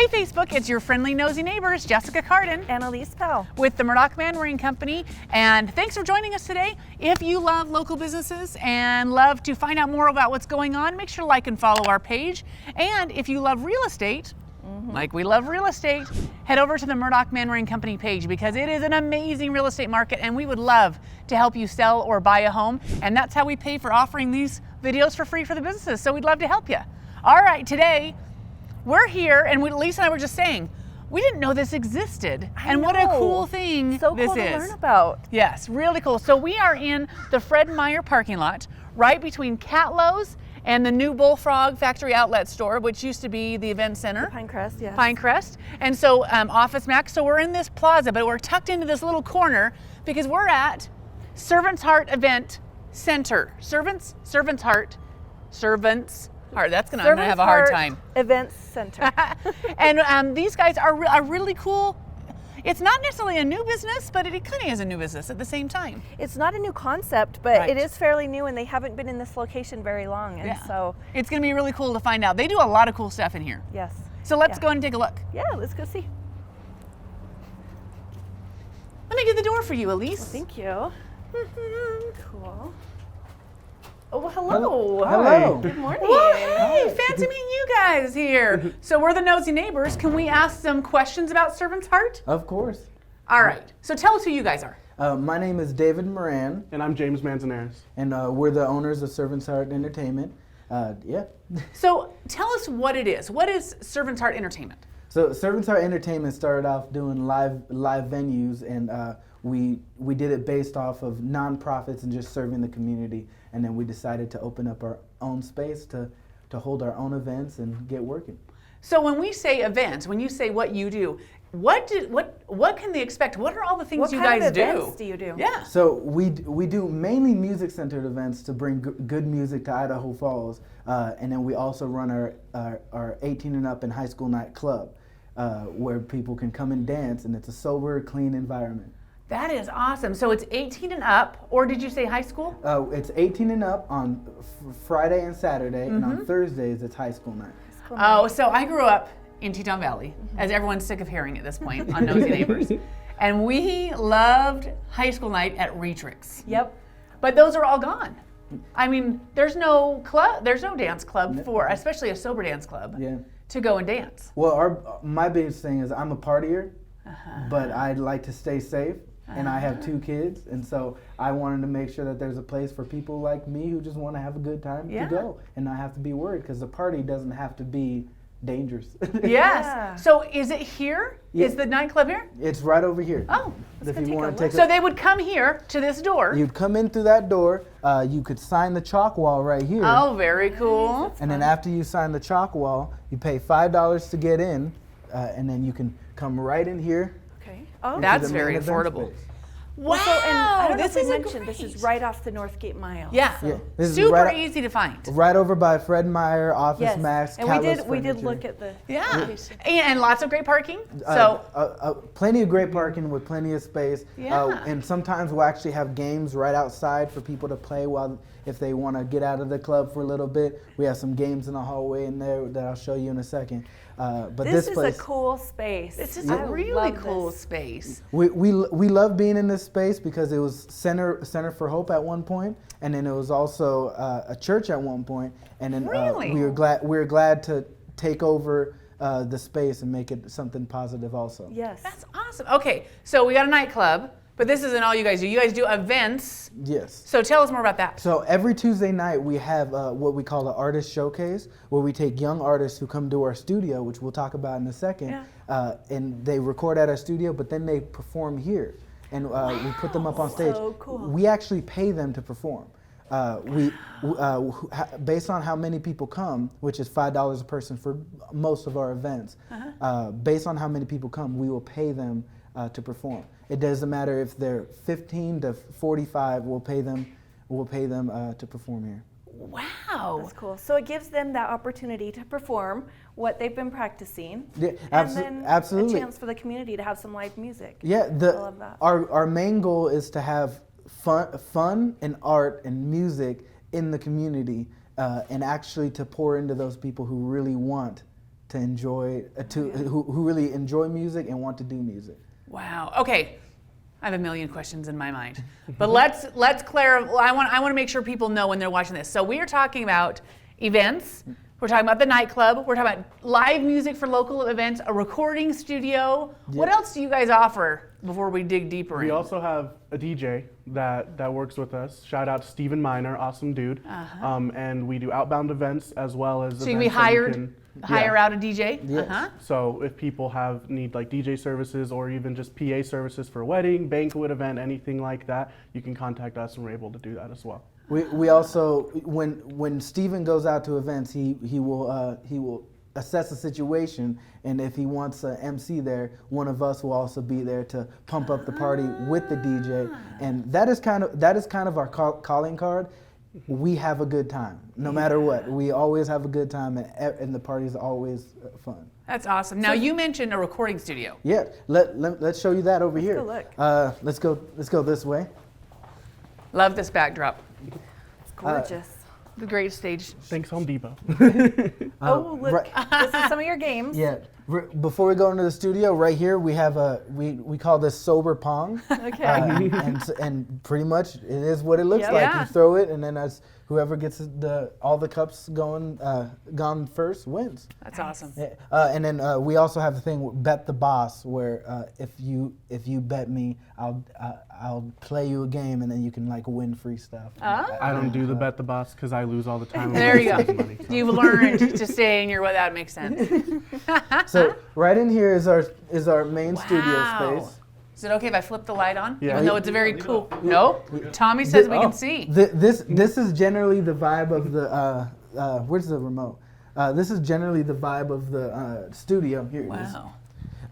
Hey Facebook, it's your friendly nosy neighbors, Jessica Cardin and Elise Powell with the Murdock Manwaring Company, and thanks for joining us today. If you love local businesses and love to find out more about what's going on, make sure to like and follow our page. And if you love real estate, like we love real estate, head over to the Murdock Manwaring Company page because it is an amazing real estate market and we would love to help you sell or buy a home. And that's how we pay for offering these videos for free for the businesses. So we'd love to help you. All right, today we're here and Lisa and I were just saying, we didn't know this existed. And what a cool thing so this cool is. To learn about. Yes, really cool. So we are in the Fred Meyer parking lot, right between Catlow's and the new Bullfrog Factory Outlet Store, which used to be the event center. Pinecrest, yes. Pinecrest. And so Office Max. So we're in this plaza, but we're tucked into this little corner because we're at Servants Heart Event Center. Servants Heart. That's gonna, I'm gonna have a hard time. Events Center. And these guys are really cool. It's not necessarily a new business, but it kind of is a new business at the same time. It's not a new concept, but It is fairly new, and they haven't been in this location very long, and so it's going to be really cool to find out. They do a lot of cool stuff in here. Yes. So let's go and take a look. Yeah, let's go see. Let me get the door for you, Elise. Well, thank you. Cool. Oh, hello. Hello. Good morning. Whoa, hey, fancy meeting you guys here. So we're the nosy neighbors. Can we ask some questions about Servants Heart? Of course. All right. So tell us who you guys are. My name is David Moran. And I'm James Manzanares. And we're the owners of Servants Heart Entertainment. So tell us what it is. What is Servants Heart Entertainment? So Servants Heart Entertainment started off doing live venues, and we did it based off of nonprofits and just serving the community. And then we decided to open up our own space to hold our own events and get working. So when we say events, when you say what you do, what can they expect? What are all the things you guys do? What kind of events do you do? Yeah. So we do mainly music-centered events to bring good music to Idaho Falls, and then we also run our 18 and up and high school night club, where people can come and dance, and it's a sober, clean environment. That is awesome. So it's 18 and up, or did you say high school? It's 18 and up on Friday and Saturday, and on Thursdays it's high school night. Oh, so I grew up in Teton Valley, as everyone's sick of hearing at this point on Nosy Neighbors. And we loved high school night at Retrix. Yep. But those are all gone. I mean, there's no dance club for, especially a sober dance club, to go and dance. Well, my biggest thing is I'm a partier, but I'd like to stay safe. And I have 2 kids, and so I wanted to make sure that there's a place for people like me who just want to have a good time to go and not have to be worried, because the party doesn't have to be dangerous. Yes. Yeah. So is it here? Yeah. Is the nightclub here? It's right over here. Oh, if you want to take So they would come here to this door. You'd come in through that door. You could sign the chalk wall right here. Oh, very cool. And then after you sign the chalk wall, you pay $5 to get in, and then you can come right in here. Oh, that's very affordable. Wow! So, and I don't know if we mentioned, this is right off the Northgate Mile. Yeah, so. Super easy to find. Right over by Fred Meyer, Office Max, and we did look at the and lots of great parking. So plenty of great parking with plenty of space. Yeah. And sometimes we'll actually have games right outside for people to play if they want to get out of the club for a little bit. We have some games in the hallway in there that I'll show you in a second. But this place is a cool space. This is a really cool space. We love being in this space because it was Center for Hope at one point, and then it was also a church at one point, and then we were glad to take over the space and make it something positive also. Yes, that's awesome. Okay, so we got a nightclub. But this isn't all you guys do. You guys do events. Yes. So tell us more about that. So every Tuesday night we have what we call the artist showcase, where we take young artists who come to our studio, which we'll talk about in a second, and they record at our studio, but then they perform here. And we put them up on stage. So cool. We actually pay them to perform. Based on how many people come, which is $5 a person for most of our events, based on how many people come, we will pay them to perform. It doesn't matter if they're 15 to 45. We'll pay them to perform here. Wow, that's cool. So it gives them that opportunity to perform what they've been practicing, and then absolutely a chance for the community to have some live music. Yeah, I love that. Our main goal is to have fun and art and music in the community, and actually to pour into those people who really want enjoy who really enjoy music and want to do music. Wow. Okay. I have a million questions in my mind, but let's clarify. I want to make sure people know when they're watching this. So we are talking about events. We're talking about the nightclub. We're talking about live music for local events, a recording studio. Yeah. What else do you guys offer before we dig deeper in? We also have a DJ that works with us. Shout out to Stephen Miner, awesome dude. And we do outbound events as well as so you can be hired. Hire out a DJ? Yes. So if people need like DJ services or even just PA services for a wedding, banquet event, anything like that, you can contact us and we're able to do that as well. We also, when Stephen goes out to events, he will assess the situation, and if he wants an MC there, one of us will also be there to pump up the party with the DJ, and that is kind of our calling card. We have a good time, no matter what. We always have a good time, and the party's always fun. That's awesome. Now you mentioned a recording studio. Yeah, let's show you that over here. Let's go look. Let's go this way. Love this backdrop. It's gorgeous. The great stage. Thanks, Home Depot. Oh, look. This is some of your games. Yeah. Before we go into the studio, right here we have we call this sober pong. Okay. And pretty much it is what it looks Yep. like. Yeah. You throw it, and then as whoever gets all the cups gone first wins. That's awesome. Yeah. And then we also have the thing bet the boss, where if you bet me, I'll play you a game, and then you can like win free stuff. I don't do the bet the boss because I lose all the time. There you go. Money, so. You've learned to stay in your way. That makes sense. So right in here is our main studio Wow. space. Is it okay if I flip the light on? Yeah. Even though it's a very cool. No. Tommy says we can see. This is generally the vibe of the where's the remote? This is generally the vibe of the studio. Here it is.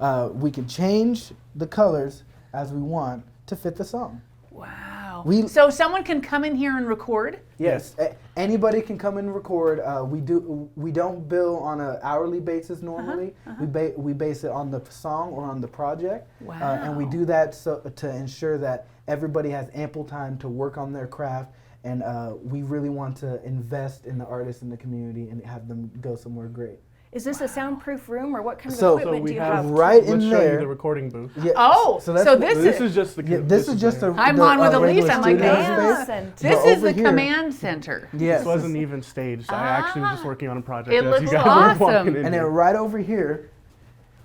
Wow. We can change the colors as we want to fit the song. Wow. So someone can come in here and record? Yes, anybody can come and record. We don't bill on an hourly basis normally. We base it on the song or on the project. Wow. And we do that to ensure that everybody has ample time to work on their craft. And we really want to invest in the artists in the community and have them go somewhere great. Is this a soundproof room, or what kind of So equipment we do you have have? right Let's in show there. you the recording booth. Yeah, Oh, so This is just the. this is just a. I'm on with Elise, regular I'm like, studio man. space. This But is over the here- command center. Yes. This wasn't even staged. I actually was just working on a project. It as looks you guys awesome. were walking in And then here. right over here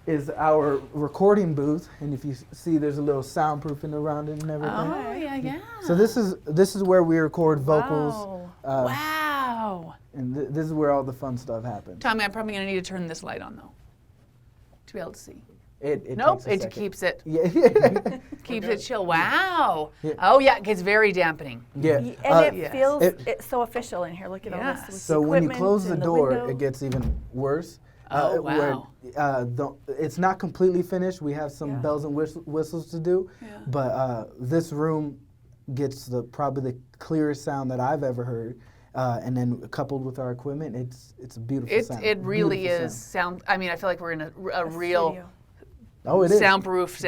is our recording booth, and if you see, there's a little soundproofing around it and everything. Oh, yeah. So this is where we record vocals, Wow. Wow. and this is where all the fun stuff happens. Tommy, I'm probably going to need to turn this light on, though, to be able to see. It Nope, takes a it second. keeps it. Yeah. Keeps it chill. Wow. Yeah. Oh, yeah, it's very dampening. Yeah. And it Yes. feels It- so official in here. Look at all Yes. this. with So when you equipment close the and door, window. it gets even worse. Oh, where, wow. it's not completely finished. We have some Yeah. bells and whistles to do, Yeah. but this room gets probably the clearest sound that I've ever heard. And then coupled with our equipment, it's a beautiful sound. It really Beautiful is sound. sound. I mean, I feel like we're in a real studio. Oh, it is. soundproof.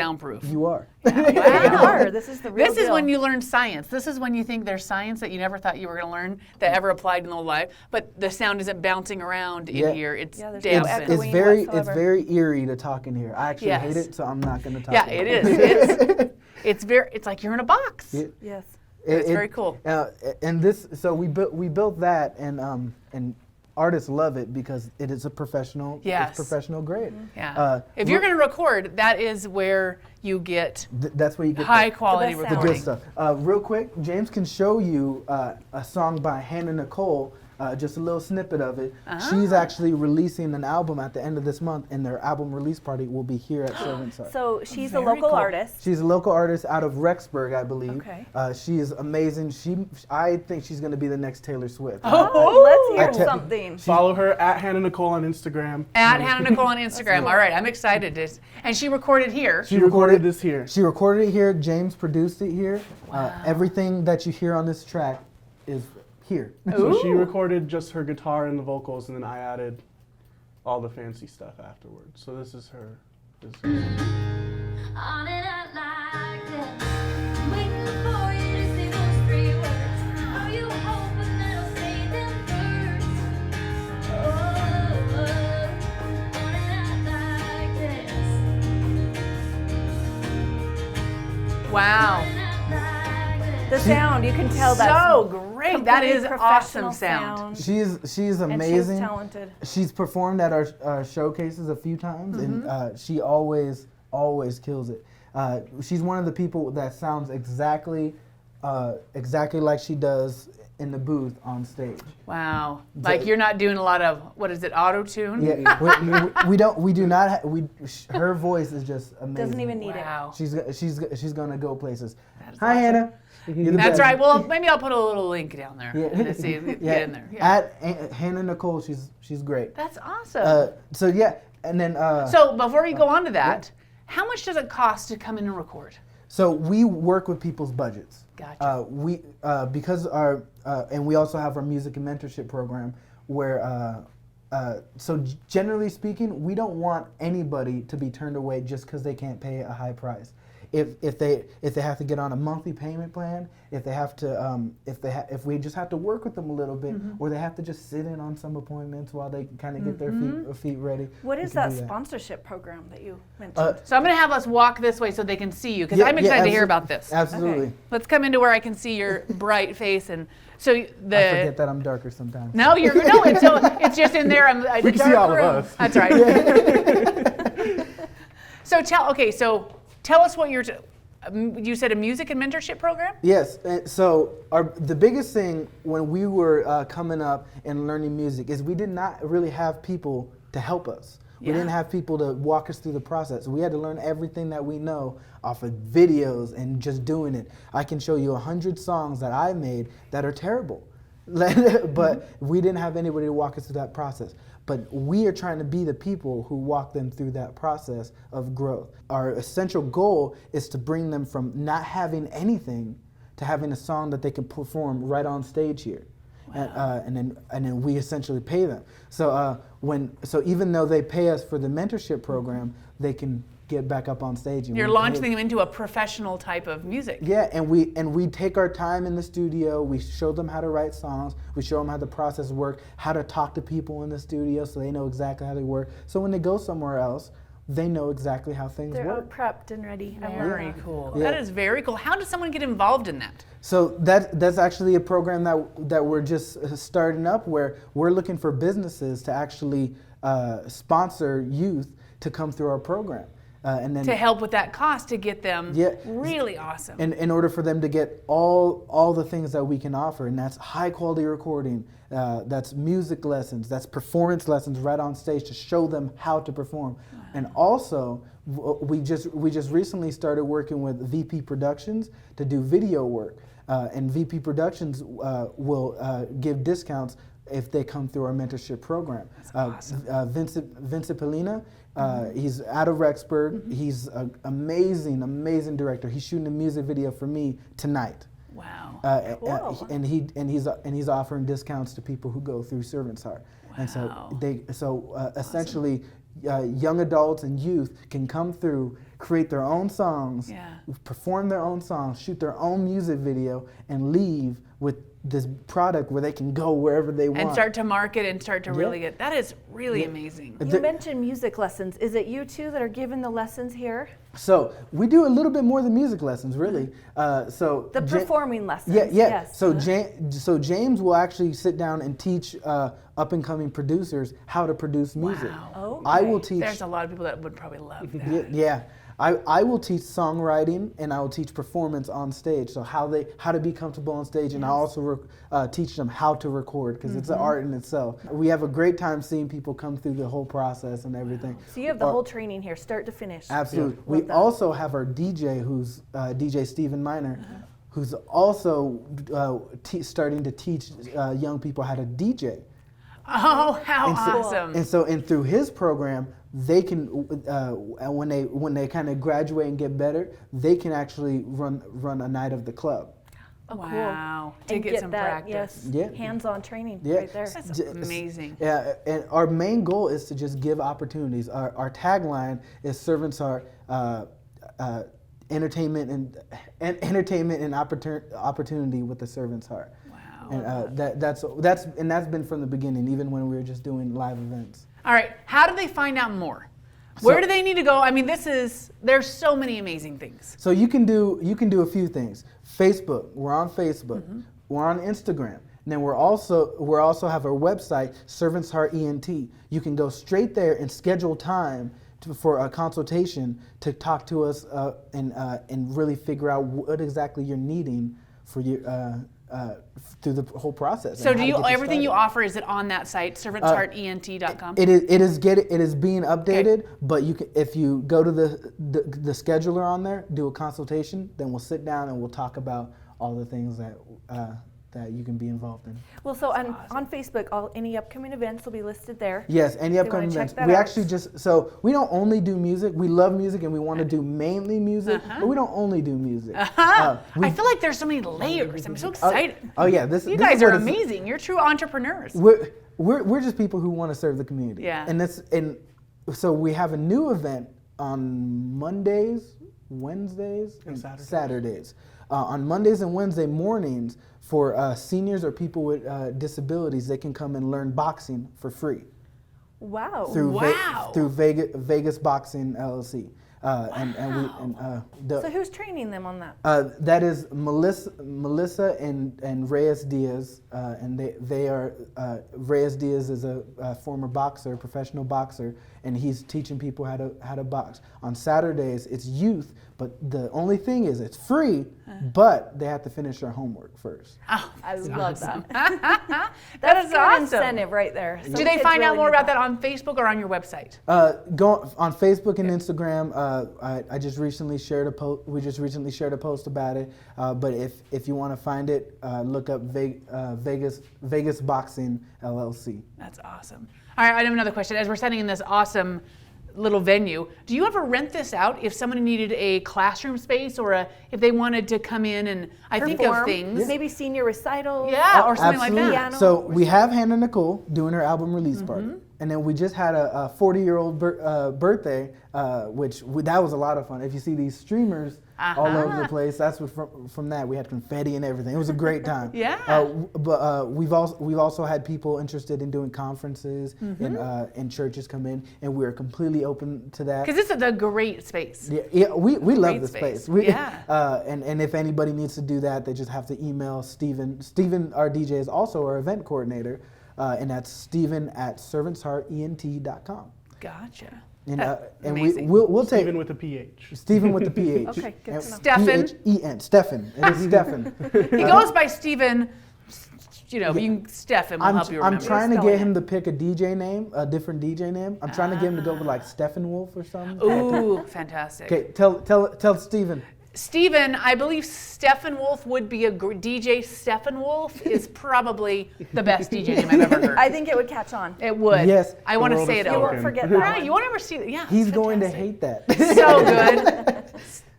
You are. We are. This is the real This is deal. when you learn science. This is when you think there's science that you never thought you were going to learn that ever applied in the life. But the sound isn't bouncing around Yeah. in here. It's Yeah, there's no dampened. echo. It's whatsoever. very eerie to talk in here. I actually Yes. hate it, so I'm not going to talk. Yeah, about it is. It's like you're in a box. Yeah. Yes. It's very cool. And so we built that, and artists love it because it is a professional. Yes. It's professional grade. Yeah. If you're going to record, that is where you get That's where you get high quality best the recording. good stuff. Real quick, James can show you a song by Hannah Nicole. Just a little snippet of it. She's actually releasing an album at the end of this month, and their album release party will be here at Servant So she's a Very local cool. artist. She's a local artist out of Rexburg, I believe. Okay. She is amazing. I think she's going to be the next Taylor Swift. Oh, let's I hear te- something. Follow her at Hannah Nicole on Instagram. At Hannah Nicole on Instagram. All right, I'm excited. And she recorded here. She recorded this here. She recorded it here. James produced it here. Everything that you hear on this track is here. So she recorded just her guitar and the vocals, and then I added all the fancy stuff afterwards. So this is her. On and out like that, waiting for you to say those 3 words. Are you hoping that I'll say them first? Oh, Wow. The sound, you can tell that's So great. That completely is professional awesome sound. She's And amazing. she's talented. She's performed at our showcases a few times, and she always kills it. She's one of the people that sounds exactly like she does in the booth on stage. Wow. Like you're not doing a lot of, what is it, auto-tune? Yeah, we do not. Her voice is just amazing. Doesn't even need Wow. She's gonna go places. That is Hi, awesome. Hannah. You're the That's best. right. Well, maybe I'll put a little link down there. Yeah. To see, get in there. Yeah. At Hannah Nicole, she's great. That's awesome. So yeah, and then So before you go on to that, how much does it cost to come in and record? so we work with people's budgets. Gotcha. We because our and we also have our music and mentorship program where so generally speaking, we don't want anybody to be turned away just because they can't pay a high price. If they have to get on a monthly payment plan, if they have to if we just have to work with them a little bit, or they have to just sit in on some appointments while they kind of get their feet ready. What we is can that do sponsorship program that you mentioned? So I'm going to have us walk this way so they can see you, because Yeah, I'm excited to hear absolutely. about this. Absolutely. Okay. Let's come into where I can see your bright face, and so I forget that I'm darker sometimes. No, it's just in there. We can see all of us. That's right. So tell us what you said, a music and mentorship program? Yes. So the biggest thing when we were coming up and learning music is we did not really have people to help us. We Yeah. didn't have people to walk us through the process. We had to learn everything that we know off of videos and just doing it. I can show you 100 songs that I made that are terrible, but we didn't have anybody to walk us through that process. But we are trying to be the people who walk them through that process of growth. Our essential goal is to bring them from not having anything to having a song that they can perform right on stage here. Wow. And then we essentially pay them. So even though they pay us for the mentorship program, they can get back up on stage. And You're we launching pay them into a professional type of music. Yeah, and we take our time in the studio. We show them how to write songs. We show them how the process works, how to talk to people in the studio so they know exactly how they work. So when they go somewhere else, they know exactly how things They're all work. prepped and ready. I love Very that. cool. Yeah. That is very cool. How does someone get involved in that? So that's actually a program that we're just starting up, where we're looking for businesses to actually sponsor youth to come through our program. And then To help with that cost to get them Yeah. really awesome. And in order for them to get all the things that we can offer, and that's high quality recording, that's music lessons, that's performance lessons right on stage to show them how to perform. And also, we just recently started working with VP Productions to do video work, and VP Productions will give discounts if they come through our mentorship program. That's awesome. Vincent Polina, he's out of Rexburg. He's an amazing director. He's shooting a music video for me tonight. Wow. Cool. And he's offering discounts to people who go through Servant's Heart. And so essentially, young adults and youth can come through, create their own songs, Yeah. perform their own songs, shoot their own music video, and leave with this product where they can go wherever they want. And start to market and start to really get, that is really amazing. You mentioned music lessons. Is it you two that are giving the lessons here? So we do a little bit more than music lessons, really. So The performing lessons. Yeah. Yes. So James will actually sit down and teach up and coming producers how to produce music. Wow. I will teach. There's a lot of people that would probably love that. Yeah. I will teach songwriting and I will teach performance on stage. So how to be comfortable on stage, and I also teach them how to record, because it's an art in itself. We have a great time seeing people come through the whole process and everything. So you have the whole training here, start to finish. Absolutely. Love We that. also have our DJ, who's DJ Stephen Miner, who's also starting to teach young people how to DJ. Oh, how And so- awesome. And through his program, they can when they kind of graduate and get better, they can actually run a night of the club. Oh, cool. Wow. To And get some that, practice. yes, Yeah. hands-on training Yeah. right there. That's J- amazing. Yeah, and our main goal is to just give opportunities. Our tagline is "Servants are entertainment and opportunity with the servant's heart." Wow. And that's been from the beginning, even when we were just doing live events. All right. How do they find out more? Where do they need to go? I mean, there's so many amazing things. So you can do a few things. Facebook, we're on Facebook. We're on Instagram. And then we're also have our website, Servant's Heart ENT. You can go straight there and schedule time for a consultation to talk to us and really figure out what exactly you're needing for your through the whole process. So everything you offer, is it on that site, servantsheartent.com? It is being updated, but you can, if you go to the scheduler on there, do a consultation, then we'll sit down and we'll talk about all the things that you can be involved in. Well, so on Facebook, any upcoming events will be listed there. Yes, any They upcoming wanna check events. that We out. actually we don't only do music. We love music and we want to do mainly music, but we don't only do music. I feel like there's so many layers. I'm so excited. Oh yeah, You guys are amazing. You're true entrepreneurs. We're just people who want to serve the community. Yeah. And so we have a new event on Mondays, Wednesdays, And Saturdays. On Mondays and Wednesday mornings, for seniors or people with disabilities, they can come and learn boxing for free Wow. through Vegas Boxing LLC. So who's training them on that? That is Melissa and Reyes Diaz, and they are Reyes Diaz is a former boxer, professional boxer, and he's teaching people how to box. On Saturdays it's youth, but the only thing is it's free, but they have to finish their homework first. Oh, I love that. that is Good awesome. incentive right there. Do they find out more about that on Facebook or on your website? Go on Facebook and Instagram. I just recently shared a post. We just recently shared a post about it. But if you want to find it, look up Vegas Boxing LLC. That's awesome. All right, I have another question. As we're setting in this awesome little venue, do you ever rent this out if somebody needed a classroom space or if they wanted to come in and think of Perform, things? maybe senior recitals. Yeah, or something Absolutely. like that. Piano. So we have Hannah Nicole doing her album release party. And then we just had a 40-year-old birthday, that was a lot of fun. If you see these streamers all over the place, that's what from that. We had confetti and everything. It was a great time. Yeah. But we've also had people interested in doing conferences and churches come in, and we're completely open to that. Because this is a great space. Yeah, we love Great the space. space. Yeah. And if anybody needs to do that, they just have to email Stephen. Stephen, our DJ, is also our event coordinator, and that's Stephen@servantsheartent.com. Gotcha. And amazing. we'll take Stephen with a PH. Stephen with the PH. Okay, good to know. Stephen. P-H-E-N. Stephen. It is Stephen. He goes by Stephen. You can Stephen will help you remember. I'm trying to Spelling get him to pick a DJ name, a different DJ name. I'm trying to get him to go with like Stephen Wolfe or something. Ooh, fantastic. Okay, tell Stephen. Stephen, I believe Stephen Wolfe would be a DJ. Stephen Wolfe is probably the best DJ name I've ever heard. I think it would catch on. It would. Yes. I want to world say is it You over. won't forget Right, that one. you won't ever see it. Yeah. He's it's going to fantastic. hate that. So good.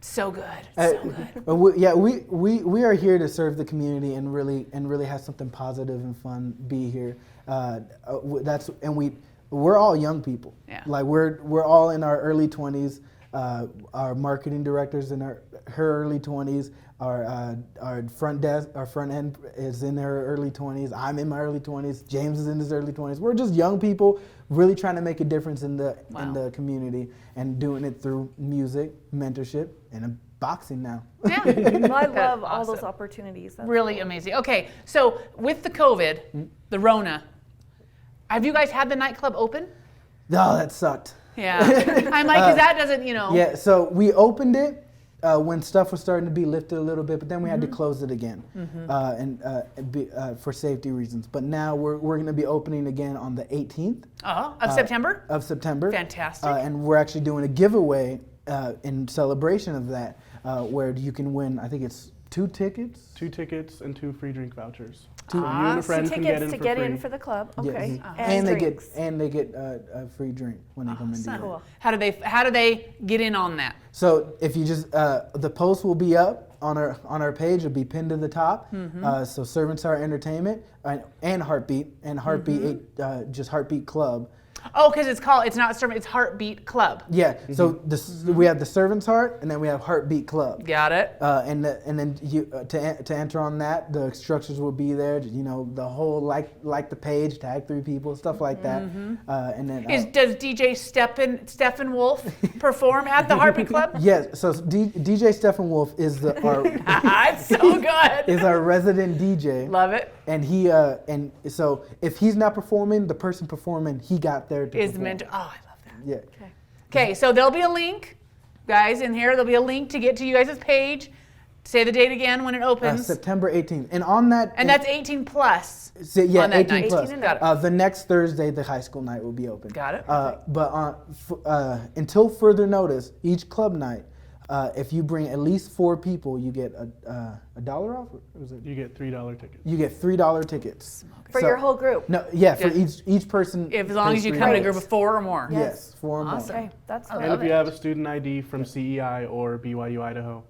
So good. So good. We are here to serve the community and really have something positive and fun be here. We're all young people. Yeah. Like we're all in our early 20s. Our marketing director's in her early 20s. Our front end is in her early 20s. I'm in my early 20s. James is in his early 20s. We're just young people really trying to make a difference in the community and doing it through music, mentorship, and boxing now. Yeah. Well, I That's love all awesome. those opportunities. That's Really cool. amazing. Okay, so with the COVID, the Rona, have you guys had the nightclub open? Oh, that sucked. Yeah. I'm like, because that doesn't, Yeah, so we opened it when stuff was starting to be lifted a little bit, but then we had to close it again for safety reasons. But now we're going to be opening again on the 18th of September? of September. Fantastic. And we're actually doing a giveaway in celebration of that, where you can win, I think it's 2 tickets. 2 tickets and 2 free drink vouchers. Two- So you and a Awesome. friend can get Tickets in to for get free. in for the club. Okay. Yes. And they drinks. get a free drink when they come in. Cool. How do they get in on that? So if you just the post will be up, on our page, it'll be pinned to the top. So Servants Heart Entertainment and Heartbeat just Heartbeat Club. Oh, because it's not Servant, it's Heartbeat Club. Yeah. So we have the Servant's Heart, and then we have Heartbeat Club. Got it. And then you to enter on that, the instructions will be there. You know, the whole like the page, tag 3 people, stuff like that. And then Does DJ Stephen Wolfe perform at the Heartbeat Club? yes. So DJ Stephen Wolfe is It's so good. is our resident DJ. Love it. And he and so if he's not performing, the person performing, he got there to Is the perform. mentor. Oh, I love that. Yeah. Okay, so there'll be a link, guys, in here. There'll be a link to get to you guys' page. Say the date again when it opens. September 18th. And on that. And that's 18 plus. So, yeah, on that 18 night. plus. 18 and up. The next Thursday, the high school night will be open. Got it. But until further notice, each club night, if you bring at least 4 people, you get a dollar off. Or was it? You get $3 tickets. You get $3 tickets. For So- your whole group. No, yeah, for Yeah. each person. As long as you pays come in a $3. group of 4 or more. Yes, 4 or more. Awesome. Okay, that's I cool. And love if you it. have a student ID from CEI or BYU Idaho,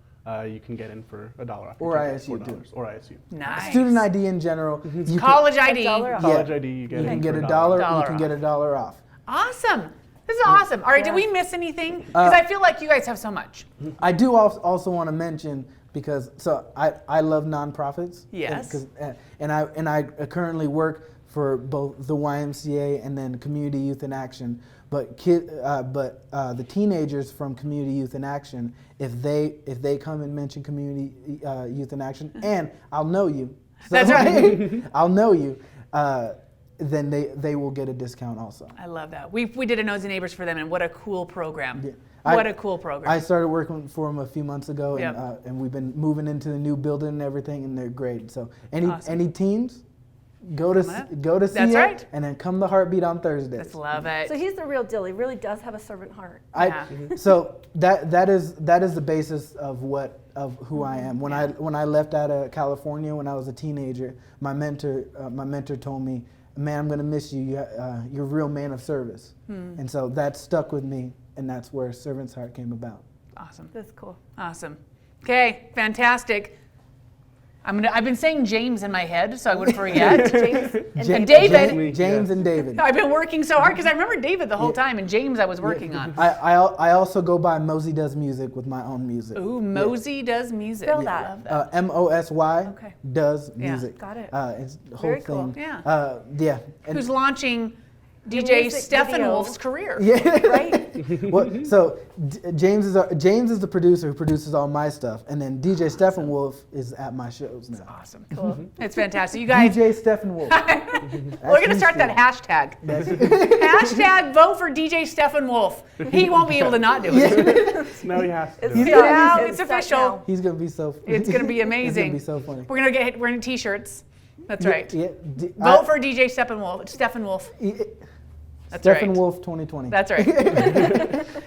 you can get in for $1 off. your Or ticket, ISU too. $4, or ISU. Nice. Student ID in general. You can- College ID. $1 off. College Yeah. ID, you get You in can get for a dollar. $1 You can get $1 off. Awesome. This is awesome. All right, did we miss anything? Because I feel like you guys have so much. I do also want to mention because I love nonprofits. Yes. And I currently work for both the YMCA and then Community Youth in Action. But the teenagers from Community Youth in Action, if they come and mention Community Youth in Action, and I'll know you. So That's right. I'll know you. Then they will get a discount also. I love that. We did a Nosy Neighbors for them, and what a cool program. Yeah. What a cool program. I started working for them a few months ago, and, Yep. and we've been moving into the new building and everything, and they're great. So any Awesome. teens, go to see That's it, right. and then come to Heartbeat on Thursdays. Just love it. So he's the real deal. He really does have a servant heart. Yeah. So that is the basis of who I am. When I left out of California when I was a teenager, my mentor told me, "Man, I'm gonna miss you. You're a real man of service." And so that stuck with me, and that's where Servant's Heart came about. Awesome. That's cool. Awesome. Okay, fantastic. I've been saying James in my head, so I wouldn't forget. James and David. James and David. I've been working so hard because I remember David the whole time, and James I was working on. I also go by Mosey Does Music with my own music. Ooh, Mosey does music. Spell that. Love that. MOSY Okay. does Yeah. music. Got it. It's the whole Very thing. cool. Yeah. Yeah. And Who's launching DJ music Stephen video. Wolfe's career? yeah. Right? Well, so James is the producer who produces all my stuff, and then DJ Stephen Wolfe is at my shows now. Awesome. Cool. It's fantastic. You guys, DJ Stephen Wolfe. we're going to start that hashtag. Hashtag vote for DJ Stephen Wolfe. He won't be able to not do it. Now he has to. It's do it. done. Now It's it's set official. now. He's gonna be so. It's going to be It's amazing. gonna be so funny. We're going to get wearing t-shirts. That's right. Yeah. Vote for DJ Stephen Wolfe. Stephen Wolfe. That's Stephen right. Wolfe 2020. That's right.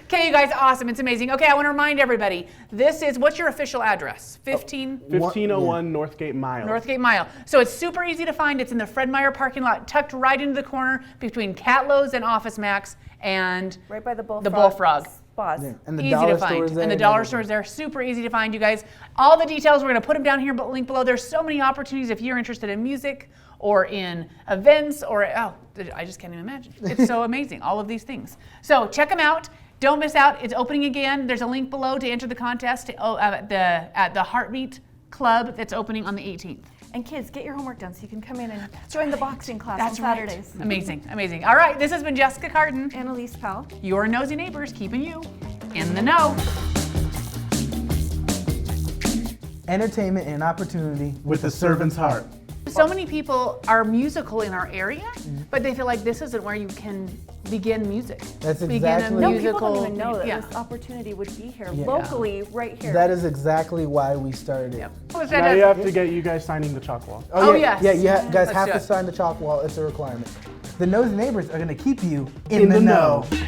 Okay, you guys, awesome. It's amazing. Okay, I want to remind everybody, this is, what's your official address? 1501 Northgate Mile. Northgate Mile. So it's super easy to find. It's in the Fred Meyer parking lot, tucked right into the corner between Catlows and Office Max and Right by the bullfrog. The Bullfrog. Spas. Yeah. And the easy dollar to find. stores there. And the dollar stores there, super easy to find, you guys. All the details, we're going to put them down here, but link below. There's so many opportunities if you're interested in music or in events or, oh, I just can't even imagine. It's so amazing, all of these things. So check them out. Don't miss out. It's opening again. There's a link below to enter the contest at the Heartbeat Club that's opening on the 18th. And kids, get your homework done so you can come in and join the boxing class That's on right. Saturdays. Amazing, amazing. All right, this has been Jessica Carton, Annalise Powell. your nosy neighbors, keeping you in the know. Entertainment and opportunity With the servant's heart. So many people are musical in our area, but they feel like this isn't where you can begin music. That's Begin exactly- a No, musical. people don't even know that yeah. this opportunity would be here Yeah. locally, right here. That is exactly why we started. Yep. Oh, it's Now fantastic. you have to get you guys signing the chalk wall. Oh, yeah, yes. Yeah, you guys Let's have do to it. sign the chalk wall. It's a requirement. The nosy neighbors are going to keep you in In the the know. know.